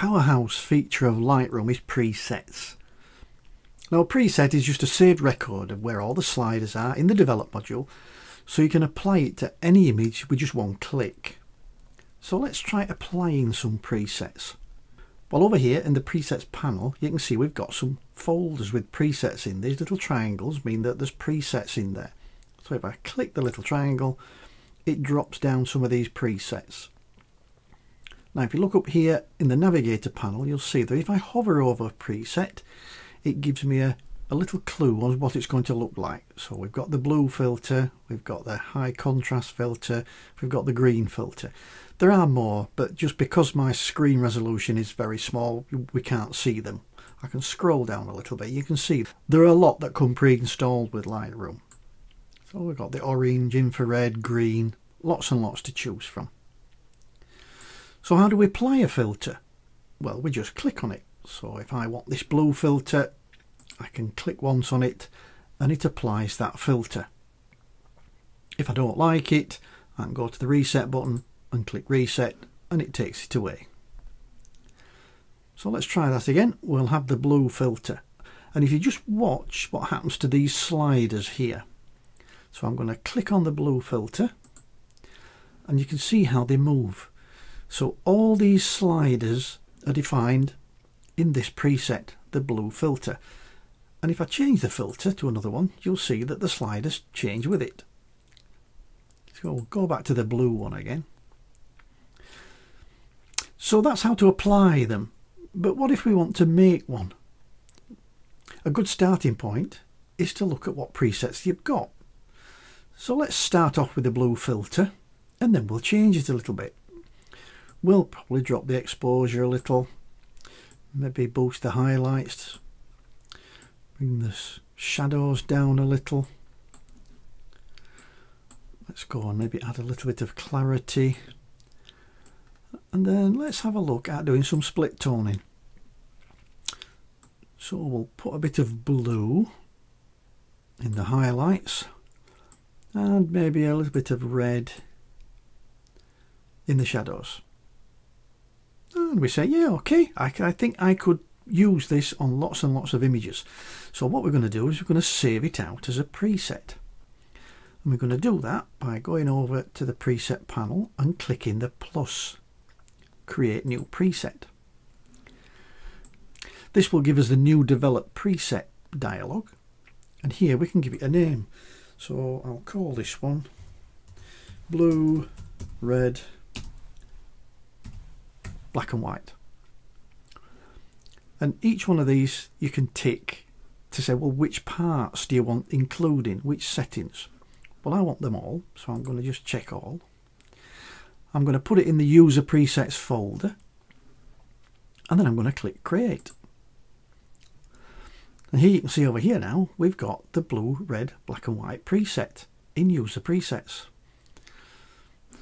powerhouse feature of Lightroom is presets. Now a preset is just a saved record of where all the sliders are in the develop module, so you can apply it to any image with just one click. So let's try applying some presets. Well, over here in the presets panel you can see we've got some folders with presets in. These little triangles mean that there's presets in there. So if I click the little triangle, it drops down some of these presets. Now if you look up here in the navigator panel, you'll see that if I hover over a preset, it gives me a little clue on what it's going to look like. So we've got the blue filter, we've got the high contrast filter, we've got the green filter. There are more, but just because my screen resolution is very small, we can't see them. I can scroll down a little bit, you can see there are a lot that come pre-installed with Lightroom. So we've got the orange, infrared, green, lots and lots to choose from. So how do we apply a filter? Well, we just click on it. So if I want this blue filter, I can click once on it and it applies that filter. If I don't like it, I can go to the reset button and click reset and it takes it away. So let's try that again. We'll have the blue filter, and if you just watch what happens to these sliders here. So I'm going to click on the blue filter and you can see how they move. So all these sliders are defined in this preset, the blue filter. And if I change the filter to another one, you'll see that the sliders change with it. So we'll go back to the blue one again. So that's how to apply them. But what if we want to make one? A good starting point is to look at what presets you've got. So let's start off with the blue filter and then we'll change it a little bit. We'll probably drop the exposure a little, maybe boost the highlights, bring the shadows down a little. Let's go on, maybe add a little bit of clarity. And then let's have a look at doing some split toning. So we'll put a bit of blue in the highlights and maybe a little bit of red in the shadows. And we say, yeah, okay, I think I could use this on lots and lots of images. So what we're going to do is we're going to save it out as a preset. And we're going to do that by going over to the preset panel and clicking the plus, create new preset. This will give us the new develop preset dialog, and here we can give it a name. So I'll call this one blue, red, black and white. And each one of these you can tick to say, well, which parts do you want including, which settings? Well, I want them all, so I'm going to just check all. I'm going to put it in the user presets folder, and then I'm going to click create. And here you can see over here now we've got the blue, red, black and white preset in user presets.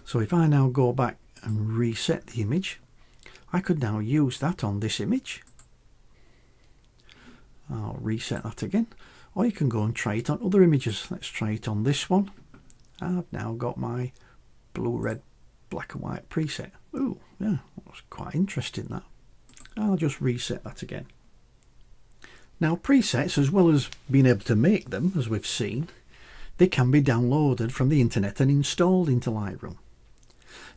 So if I now go back and reset the image, I could now use that on this image. I'll reset that again, or you can go and try it on other images. Let's try it on this one. I've now got my blue, red, black and white preset. Ooh, yeah, that was quite interesting, that. I'll just reset that again. Now presets, as well as being able to make them, as we've seen, they can be downloaded from the internet and installed into Lightroom.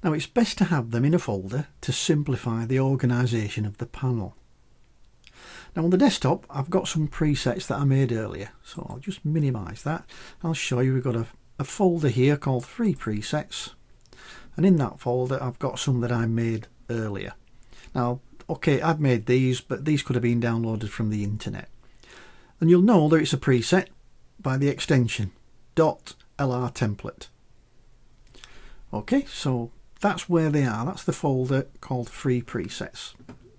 Now it's best to have them in a folder to simplify the organisation of the panel. Now on the desktop I've got some presets that I made earlier, so I'll just minimise that. I'll show you we've got a folder here called free presets, and in that folder I've got some that I made earlier. Now okay, I've made these, but these could have been downloaded from the internet, and you'll know that it's a preset by the extension .lr template. Okay, so that's where they are. That's the folder called free presets.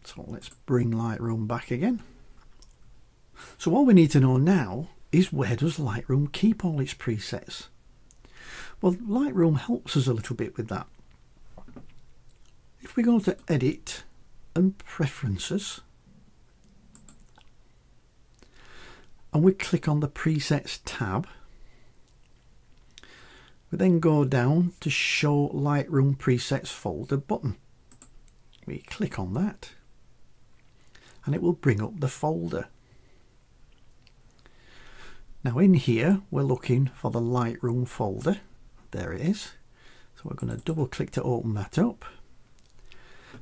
So let's bring Lightroom back again. So all we need to know now is, where does Lightroom keep all its presets? Well, Lightroom helps us a little bit with that. If we go to Edit and Preferences, and we click on the Presets tab, we then go down to Show Lightroom Presets folder button. We click on that, and it will bring up the folder. Now in here we're looking for the Lightroom folder. There it is. So we're going to double click to open that up.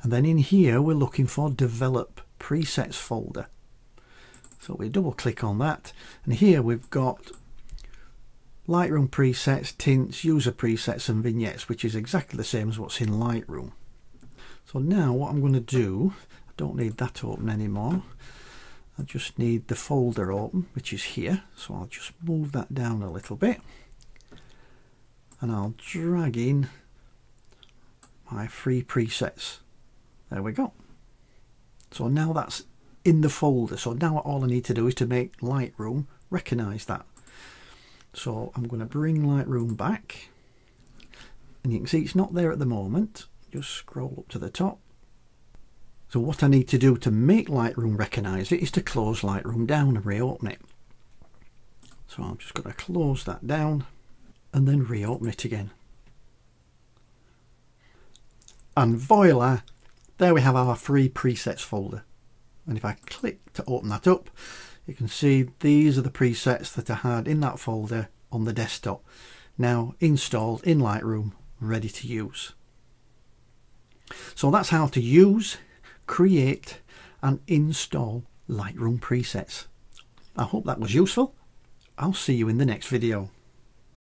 And then in here we're looking for Develop Presets folder. So we double click on that, and here we've got Lightroom presets, tints, user presets and vignettes, which is exactly the same as what's in Lightroom. So now what I'm going to do, I don't need that open anymore. I just need the folder open, which is here. So I'll just move that down a little bit, and I'll drag in my free presets. There we go. So now that's in the folder. So now all I need to do is to make Lightroom recognize that. So I'm going to bring Lightroom back, and you can see it's not there at the moment. Just scroll up to the top. So what I need to do to make Lightroom recognize it is to close Lightroom down and reopen it. So I'm just going to close that down and then reopen it again. And voila, there we have our free presets folder. And if I click to open that up, you can see these are the presets that I had in that folder on the desktop, now installed in Lightroom, ready to use. So that's how to use, create and install Lightroom presets. I hope that was useful. I'll see you in the next video.